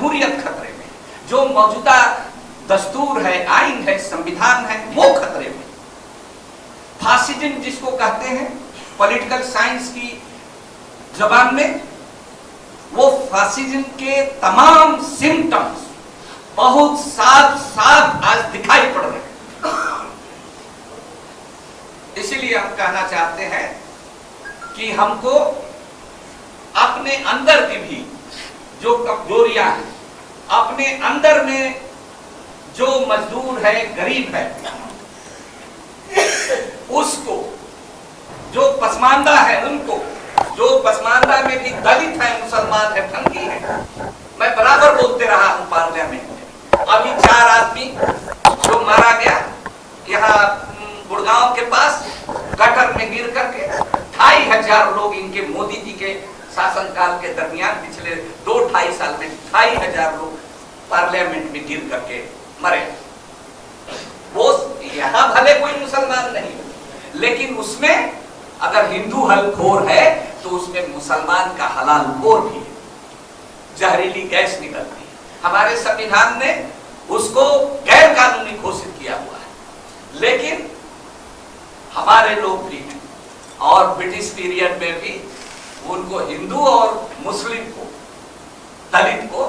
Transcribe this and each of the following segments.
जमहूरियत खतरे में, जो मौजूदा दस्तूर है, आइन है, संविधान है, वो खतरे में। फासिज्म जिसको कहते हैं पॉलिटिकल साइंस की जबान में, वो फासिज्म के तमाम सिम्टम्स बहुत साफ साफ आज दिखाई पड़ रहे हैं। इसीलिए हम कहना चाहते हैं कि हमको अपने अंदर की भी जो कमजोरियां हैं, अपने अंदर में जो मजदूर है, गरीब है, उसको, जो पसमानदा है उनको, जो पसमानदा में भी दलित है, मुसलमान है, फंकी है, मैं बराबर बोलते रहा हूं पार्लियामेंट में। अभी 4 आदमी जो मारा गया यहाँ गुड़गांव के पास गटर में गिर करके, 2,500 लोग इनके मोदी जी के शासनकाल के दरमियान पिछले 2-2.5 साल में 2,500 लोग पार्लियामेंट में गिर करके मरे। वो यहाँ भले कोई मुसलमान नहीं, लेकिन उसमें अगर हिंदू हलखोर है तो उसमें मुसलमान का हलाल खोर भी है, जहरीली गैस निकलती है। हमारे संविधान ने उसको गैर कानूनी घोषित किया हुआ है, लेकिन हमारे लोग भी और ब्रिटिश पीरियड में भी उनको हिंदू और मुस्लिम को, दलित को,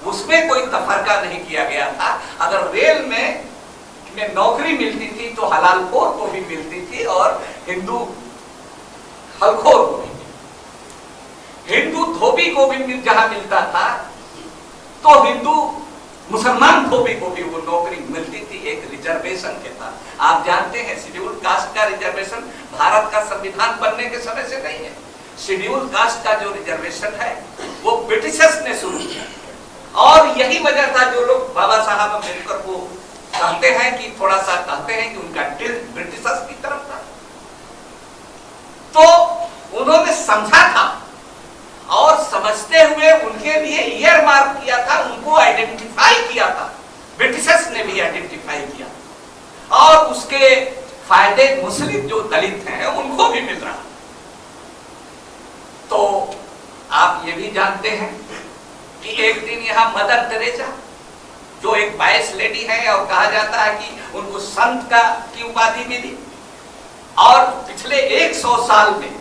उसमें कोई तफरका नहीं किया गया था। अगर रेल में नौकरी मिलती थी तो हलाल खोर को भी मिलती थी और हिंदू हलखोर को भी। हिंदू धोबी को भी जहां मिलता था तो हिंदू मुसलमान धोबी को भी वो नौकरी मिलती थी, एक रिजर्वेशन के साथ। आप जानते हैं शेड्यूल कास्ट का रिजर्वेशन भारत का संविधान बनने के समय से नहीं है। शेड्यूल कास्ट का जो रिजर्वेशन है वो ब्रिटिशर्स ने शुरू किया और यही वजह था जो लोग बाबा साहब अम्बेडकर को कहते हैं कि थोड़ा सा कहते हैं कि उनका दिल ब्रिटिशर्स की तरफ था, तो उन्होंने समझा था और समझते हुए उनके लिए ईयर मार्क किया था, उनको आइडेंटिफाई किया था, ब्रिटिशर्स ने भी आइडेंटिफाई किया और उसके फायदे मुस्लिम जो दलित हैं उनको भी मिल रहा। तो आप ये भी जानते हैं कि एक दिन यहाँ मदर टेरेसा जो एक बायस लेडी है और कहा जाता है कि उनको संत का की उपाधि मिली, और पिछले 100 साल में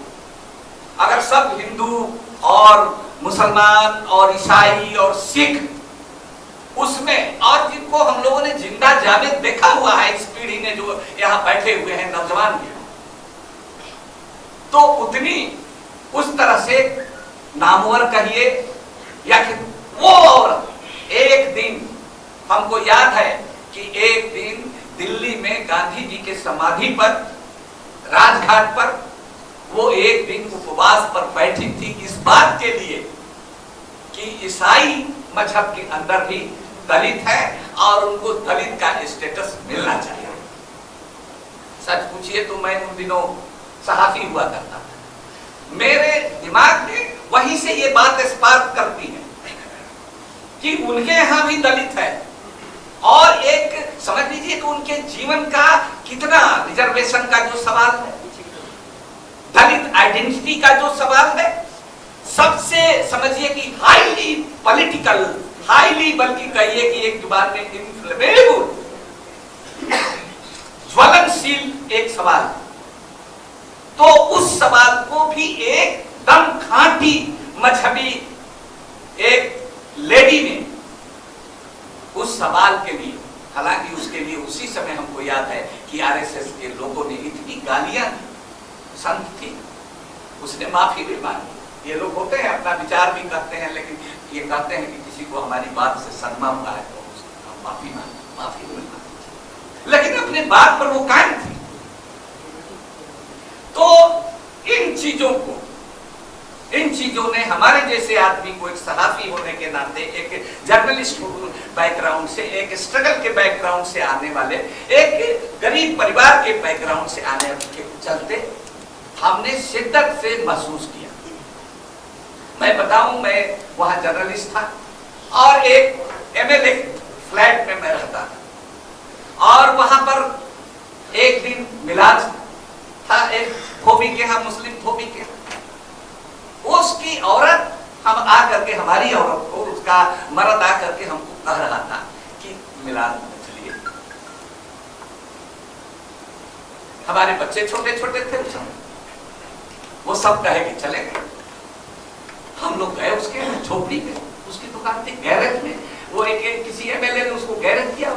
अगर सब हिंदू और मुसलमान और ईसाई और सिख उसमें, और जिनको हम लोगों ने जिंदा जावेद देखा हुआ है इस पीढ़ी ने जो यहाँ बैठे हुए हैं नौजवान के, तो उतनी उस तरह से नामवर कहिए या कि वो औरत एक दिन, हमको याद है कि एक दिन दिल्ली में गांधी जी के समाधि पर राजघाट पर वो एक दिन उपवास पर बैठी थी इस बात के लिए कि ईसाई मजहब के अंदर भी दलित है और उनको दलित का स्टेटस मिलना चाहिए। सच पूछिए तो मैं उन दिनों सहाफी हुआ करता था, मेरे दिमाग में वहीं से ये बात स्पार्क करती है कि उनके यहाँ भी दलित है और एक समझ लीजिए कि उनके जीवन का कितना रिजर्वेशन का जो सवाल है, दलित आइडेंटिटी का जो सवाल है, सबसे समझिए कि हाईली पॉलिटिकल, हाईली बल्कि कहिए कि एक जुबान में इन्फ्लेमेबल, ज्वलनशील एक सवाल, तो उस सवाल को भी एकदम खांटी मजहबी एक लेडी ने उस सवाल के लिए, हालांकि उसके लिए उसी समय हमको याद है कि आरएसएस के लोगों ने इतनी गालियां, संत थी, उसने माफी भी मांगी। ये लोग होते हैं अपना विचार भी करते हैं, लेकिन ये कहते हैं कि किसी को हमारी बात से सदमा हुआ है तो हम माफी मांगे, लेकिन अपने बात पर वो कायम थी। तो इन चीजों ने हमारे जैसे आदमी को, एक सहाफी होने के नाते, एक जर्नलिस्ट बैकग्राउंड से, एक स्ट्रगल के बैकग्राउंड से आने वाले, एक गरीब परिवार के बैकग्राउंड से आने के चलते हमने शिद्दत से महसूस किया। मैं बताऊं, मैं वहां जर्नलिस्ट था और एक एमएलए फ्लैट में मैं रहता था और वहां पर एक दिन मिलाद था एक धोबी के यहाँ, मुस्लिम धोबी के यहाँ। उसकी औरत, हम आकर के हमारी औरत को उसका मर्द आकर के हमको कह रहा था कि मिलाद में चलिए। हमारे बच्चे छोटे छोटे थे उस समय, वो सब कहे कि चले गए। हम लोग गए उसके झोपड़ी में, उसकी दुकान थी गैरेज में, वो एक किसी एमएलए ने उसको गैरेज किया।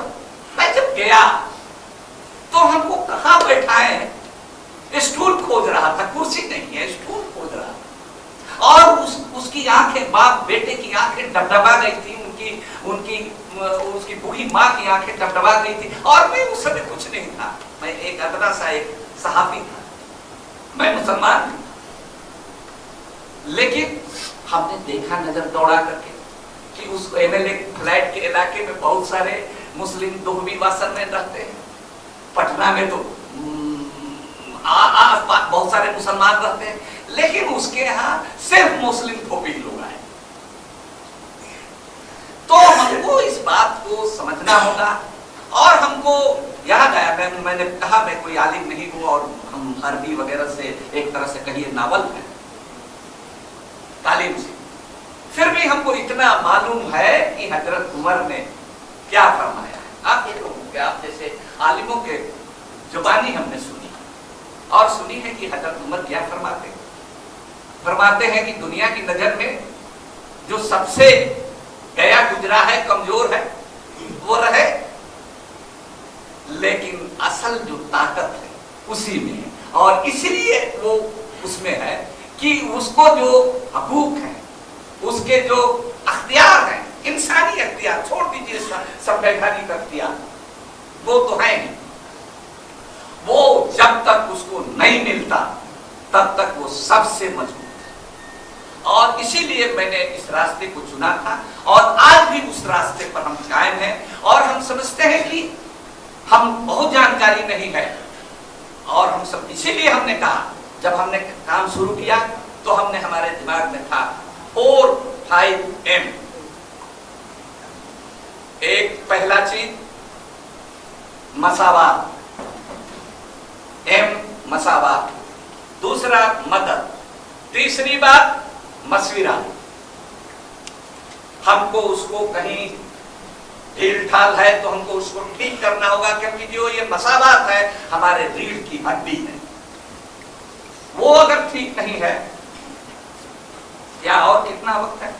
मैं जब गया तो हमको कहाँ बैठाए, स्टूल खोज रहा था, कुर्सी नहीं है, स्टूल खोज रहा था। और उसकी आंखें, बाप बेटे की आंखें डबडबा गई थी, उसकी बूढ़ी माँ की आंखें डबडबा गई थी। और मैं उस समय कुछ नहीं था, मैं एक अदना सा एक सहाफी था, मैं मुसलमान था। लेकिन हमने देखा नजर दौड़ा करके कि उस एमएलए फ्लैट के इलाके में बहुत सारे मुस्लिम दोहबी वासन में रहते हैं। पटना में तो बहुत सारे मुसलमान रहते हैं, लेकिन उसके यहाँ सिर्फ मुस्लिम धोबी लोग आए। तो हमको इस बात को समझना होगा। और हमको याद आया, मैंने कहा मैं कोई आलिम नहीं हूं और हम अरबी वगैरह से एक तरह से कहिए नावल है तालीम से, फिर भी हमको इतना मालूम है कि हजरत उमर ने क्या फरमाया है। आप ये लोगों के, आप जैसे आलिमों के जुबानी हमने सुनी और सुनी है कि हजरत उमर क्या फरमाते हैं। फरमाते हैं कि दुनिया की नजर में जो सबसे गया गुजरा है, कमजोर है, वो रहे, लेकिन असल जो ताकत है उसी में है। और इसलिए वो उसमें है कि उसको जो हकूक है, उसके जो अख्तियार हैं, इंसानी अख्तियार छोड़ दीजिए संवैधानिक अख्तियार, वो तो है नहीं, वो जब तक उसको नहीं मिलता तब तक वो सबसे मजबूत है। और इसीलिए मैंने इस रास्ते को चुना था और आज भी उस रास्ते पर हम कायम हैं। और हम समझते हैं कि हम बहुत जानकारी नहीं है, और हम सब इसीलिए हमने कहा, जब हमने काम शुरू किया तो हमने, हमारे दिमाग में था 4-5M। एक पहला चीज मसावात, M मसावात, दूसरा मदद, तीसरी बात मशविरा। हमको उसको कहीं ढील ढाल है तो हमको उसको ठीक करना होगा, क्योंकि जो ये मसावात है हमारे रीढ़ की हड्डी है, वो अगर ठीक नहीं है, या और कितना वक्त है,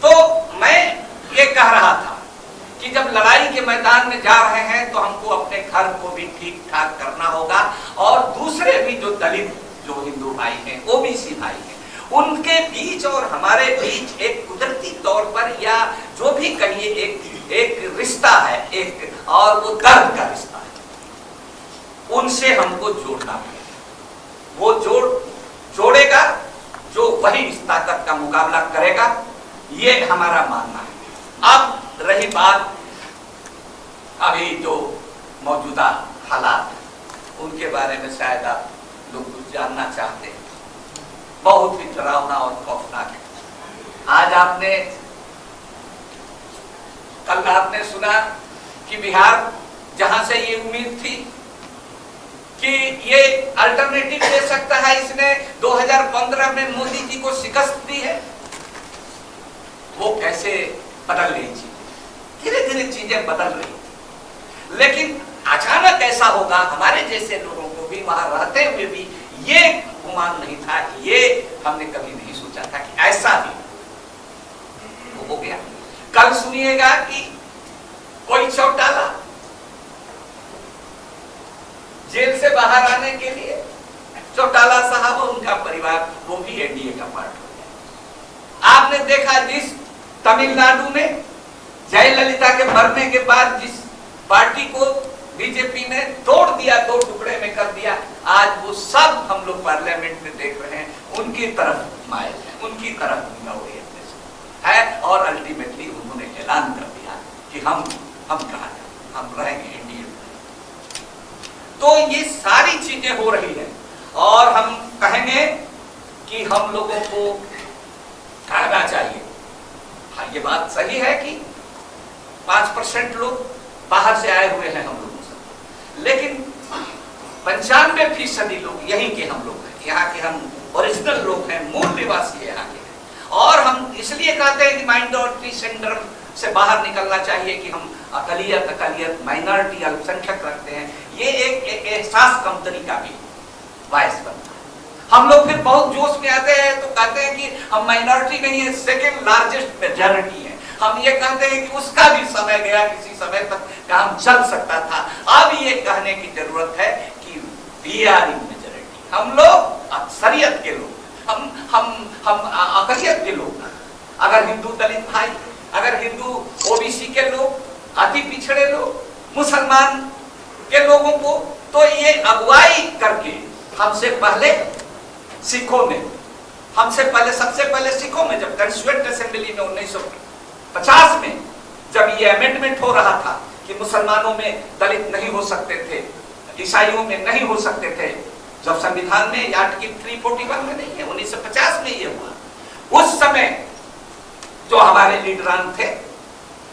तो मैं ये कह रहा था कि जब लड़ाई के मैदान में जा रहे हैं तो हमको अपने घर को भी ठीक ठाक करना होगा। और दूसरे भी जो दलित, जो हिंदू भाई हैं, ओबीसी भाई हैं, उनके बीच और हमारे बीच एक कुदरती तौर पर, या जो भी कहिए, एक रिश्ता है, एक, और वो दर्द का रिश्ता है, उनसे हमको जोड़ना है। वो जोड़ेगा जो वही इस ताकत का मुकाबला करेगा, ये हमारा मानना है। अब रही बात अभी जो मौजूदा हालात है, उनके बारे में शायद आप लोग कुछ जानना चाहते हैं। बहुत ही डरावना और खौफनाक है। आज कल आपने सुना कि बिहार, जहां से ये उम्मीद थी कि ये अल्टरनेटिव दे सकता है, इसने 2015 में मोदी जी को शिकस्त दी है, वो कैसे बदल रही चीजें, धीरे धीरे चीजें बदल रही। लेकिन अचानक ऐसा होगा, हमारे जैसे लोगों को भी, वहां रहते हुए भी ये गुमान नहीं था, ये हमने कभी नहीं सोचा था कि ऐसा भी हो गया। कल सुनिएगा कि कोई चौटाला जेल से बाहर आने के लिए, चौटाला साहब और उनका परिवार, वो भी एनडीए का पार्ट हो गया। आपने देखा जिस तमिलनाडु में जयललिता के मरने के बाद जिस पार्टी को बीजेपी ने तोड़ दिया, 2 टुकड़े में कर दिया, आज वो सब हम लोग पार्लियामेंट में देख रहे हैं, उनकी तरफ माइल है, उनकी तरफ है। और अल्टीमेटली उन्होंने ऐलान कर दिया कि हम कहा, हम रहेंगे एनडीए में। तो ये सारी चीजें हो रही है, और हम कहेंगे कि हम लोगों को कहना चाहिए। हाँ, ये बात सही है कि 5% लोग बाहर से आए हुए हैं हम लोगों से, लेकिन 95% लोग यहीं के हम लोग हैं, यहाँ के हम ओरिजिनल लोग हैं, मूल निवासी यहाँ के हैं। और हम इसलिए कहते हैं कि माइनॉरिटी सिंड्रोम से बाहर निकलना चाहिए कि हम अकलियत माइनॉरिटी अल्पसंख्यक रखते हैं, ये एक एहसास कमतरी का भी बायस बनता है। हम लोग फिर बहुत जोश में आते हैं तो कहते हैं कि हम माइनॉरिटी नहीं है, सेकेंड लार्जेस्ट मेजॉरिटी है। हम ये कहते हैं कि उसका भी समय गया, किसी समय तक काम चल सकता था। अब ये कहने की जरूरत है कि वी आर इन मेजॉरिटी, हम लोग अक्सरियत के लोग, हम अकलियत के लोग। अगर हिंदू दलित भाई, अगर हिंदू ओबीसी के लोग, अति पिछड़े लोग, मुसलमान के लोगों को, तो ये अगुवाई करके हमसे पहले सिखों ने, सबसे पहले सिखों में, जब कॉन्स्टिट्यूएंट असेंबली में 1950 में जब ये अमेंडमेंट हो रहा था कि मुसलमानों में दलित नहीं हो सकते थे, ईसाइयों में नहीं हो सकते थे, जब संविधान में आर्टिकल 341 में नहीं है, 1950 में ये हुआ। उस समय जो हमारे लीडरान थे,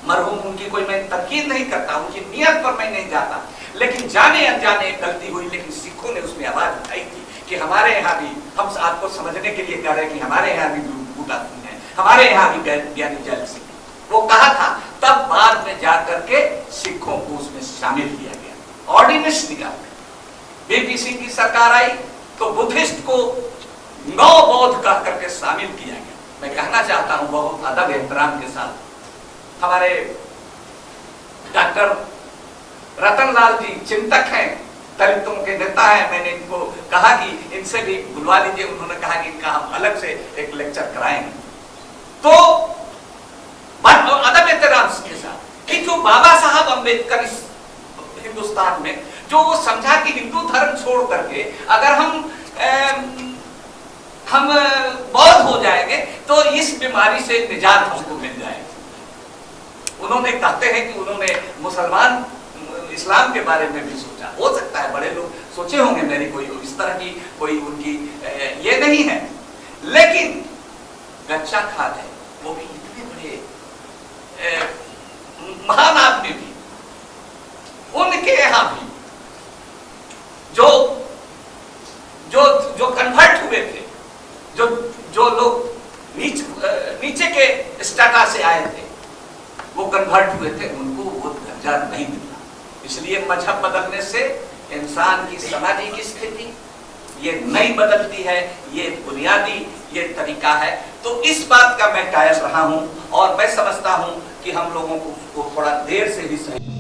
मरहूम, उनकी कोई मैं तनकीद नहीं करता, उनकी नियत पर मैं नहीं जाता, लेकिन जाने अनजाने गलती हुई, लेकिन सिखों ने उसमें आवाज उठाई थी कि हमारे यहाँ भी, हम आपको समझने के लिए कह रहे हैं कि हमारे यहाँ भी बूटा सिंह है, हमारे यहाँ भी ज्ञानी जैल सिंह, वो कहा था। तब बाद में जाकर के सिखों को उसमें शामिल किया गया, ऑर्डिनेंस निकाल। बीपी सिंह की सरकार आई तो बुद्धिस्ट को नौ बौद्ध कह करके शामिल किया गया। मैं कहना चाहता हूं बहुत अदब एहतराम के साथ, हमारे डॉक्टर रतनलाल जी चिंतक हैं, दलितों के नेता हैं, मैंने इनको कहा कि इनसे भी बुलवा लीजिए, उन्होंने कहा कि इनका हम अलग से एक लेक्चर कराएंगे। तो अदब एहतराम के साथ कि जो बाबा साहब अम्बेडकर इस हिंदुस्तान में जो वो समझा कि हिंदू धर्म छोड़ करके अगर हम बौद्ध हो जाएंगे तो इस बीमारी से निजात हमको मिल जाएगी। उन्होंने कहते हैं कि उन्होंने मुसलमान इस्लाम के बारे में भी सोचा, हो सकता है बड़े लोग सोचे होंगे, मेरी कोई इस तरह की कोई उनकी ये नहीं है, लेकिन गच्चा खाद है, वो भी इतने बड़े महान आदमी भी, उनके यहाँ भी जो जो जो कन्वर्ट हुए थे, जो लोग नीचे के स्टेटा से आए थे, वो कन्वर्ट हुए थे, उनको वो दर्जा नहीं मिला। इसलिए मजहब बदलने से इंसान की सामाजिक स्थिति ये नहीं बदलती है, ये बुनियादी ये तरीका है। तो इस बात का मैं कायल रहा हूं और मैं समझता हूं कि हम लोगों को थोड़ा देर से भी सही